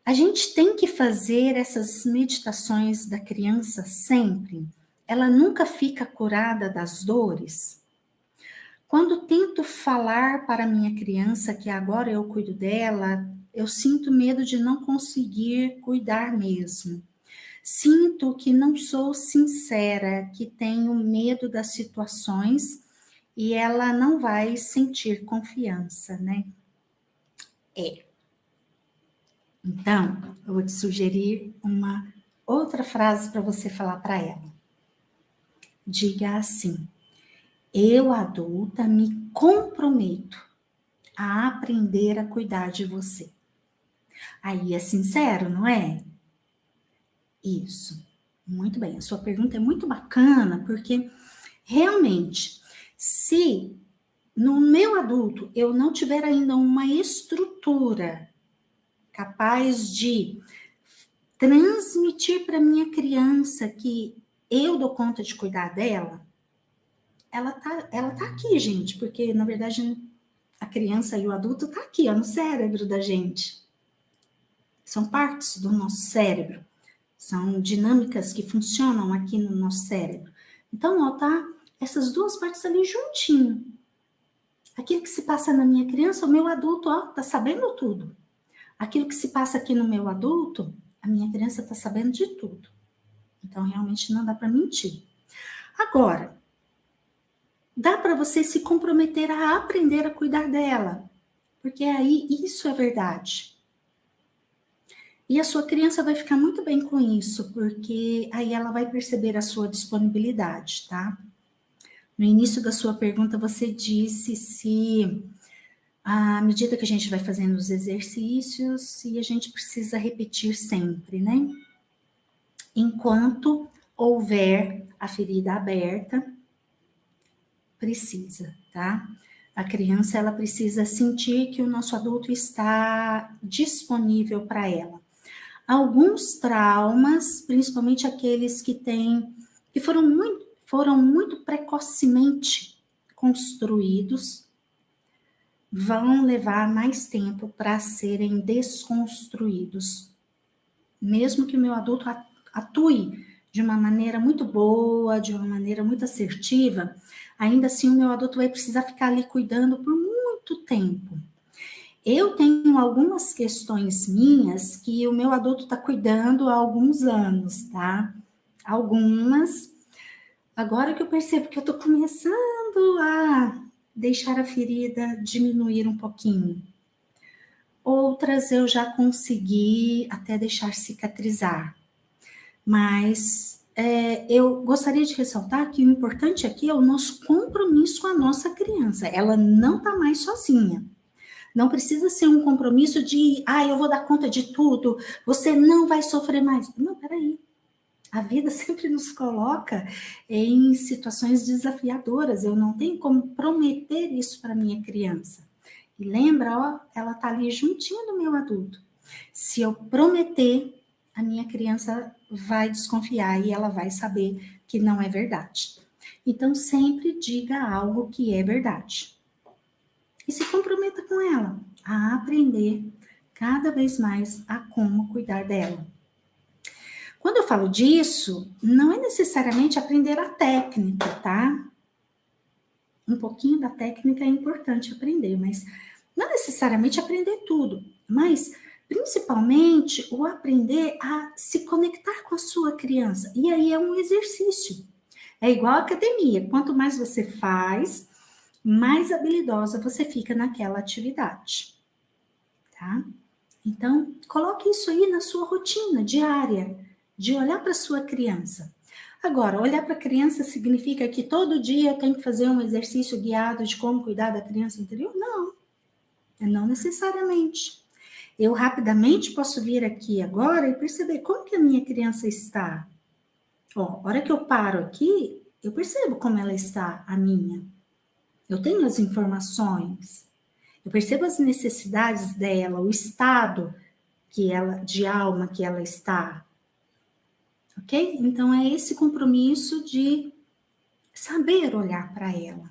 A gente tem que fazer essas meditações da criança sempre. Ela nunca fica curada das dores. Quando tento falar para minha criança que agora eu cuido dela, eu sinto medo de não conseguir cuidar mesmo. Sinto que não sou sincera, que tenho medo das situações e ela não vai sentir confiança, né? Então, eu vou te sugerir uma outra frase para você falar para ela. Diga assim: eu, adulta, me comprometo a aprender a cuidar de você. Aí é sincero, não é? Isso. Muito bem. A sua pergunta é muito bacana, porque realmente, se no meu adulto eu não tiver ainda uma estrutura capaz de transmitir para minha criança que eu dou conta de cuidar dela, ela tá aqui, gente, porque na verdade a criança e o adulto tá aqui, ó, no cérebro da gente. São partes do nosso cérebro, são dinâmicas que funcionam aqui no nosso cérebro. Então, ó, tá essas duas partes ali juntinho. Aquilo que se passa na minha criança, o meu adulto, ó, tá sabendo tudo. Aquilo que se passa aqui no meu adulto, a minha criança tá sabendo de tudo. Então, realmente não dá para mentir. Agora, dá para você se comprometer a aprender a cuidar dela, porque aí isso é verdade. E a sua criança vai ficar muito bem com isso, porque aí ela vai perceber a sua disponibilidade, tá? No início da sua pergunta, você disse se, à medida que a gente vai fazendo os exercícios, se a gente precisa repetir sempre, né? Enquanto houver a ferida aberta, precisa, tá? A criança, ela precisa sentir que o nosso adulto está disponível para ela. Alguns traumas, principalmente aqueles que foram muito precocemente construídos, vão levar mais tempo para serem desconstruídos. Mesmo que o meu adulto atue de uma maneira muito boa, de uma maneira muito assertiva, ainda assim o meu adulto vai precisar ficar ali cuidando por muito tempo. Eu tenho algumas questões minhas que o meu adulto está cuidando há alguns anos, tá? Algumas. Agora que eu percebo que eu estou começando a deixar a ferida diminuir um pouquinho. Outras eu já consegui até deixar cicatrizar. Mas eu gostaria de ressaltar que o importante aqui é o nosso compromisso com a nossa criança. Ela não está mais sozinha. Não precisa ser um compromisso de, eu vou dar conta de tudo, você não vai sofrer mais. Não, peraí. A vida sempre nos coloca em situações desafiadoras. Eu não tenho como prometer isso para minha criança. E lembra, ó, ela está ali juntinho do meu adulto. Se eu prometer, a minha criança vai desconfiar e ela vai saber que não é verdade. Então, sempre diga algo que é verdade. E se comprometa com ela a aprender cada vez mais a como cuidar dela. Quando eu falo disso, não é necessariamente aprender a técnica, tá? Um pouquinho da técnica é importante aprender, mas não necessariamente aprender tudo, mas principalmente o aprender a se conectar com a sua criança. E aí é um exercício. É igual a academia. Quanto mais você faz, mais habilidosa você fica naquela atividade, tá? Então, coloque isso aí na sua rotina diária, de olhar para sua criança. Agora, olhar para a criança significa que todo dia eu tenho que fazer um exercício guiado de como cuidar da criança interior? Não necessariamente. Eu rapidamente posso vir aqui agora e perceber como que a minha criança está. Ó, a hora que eu paro aqui, eu percebo como ela está, a minha. Eu tenho as informações, eu percebo as necessidades dela, o estado de alma que ela está. Ok? Então, é esse compromisso de saber olhar para ela.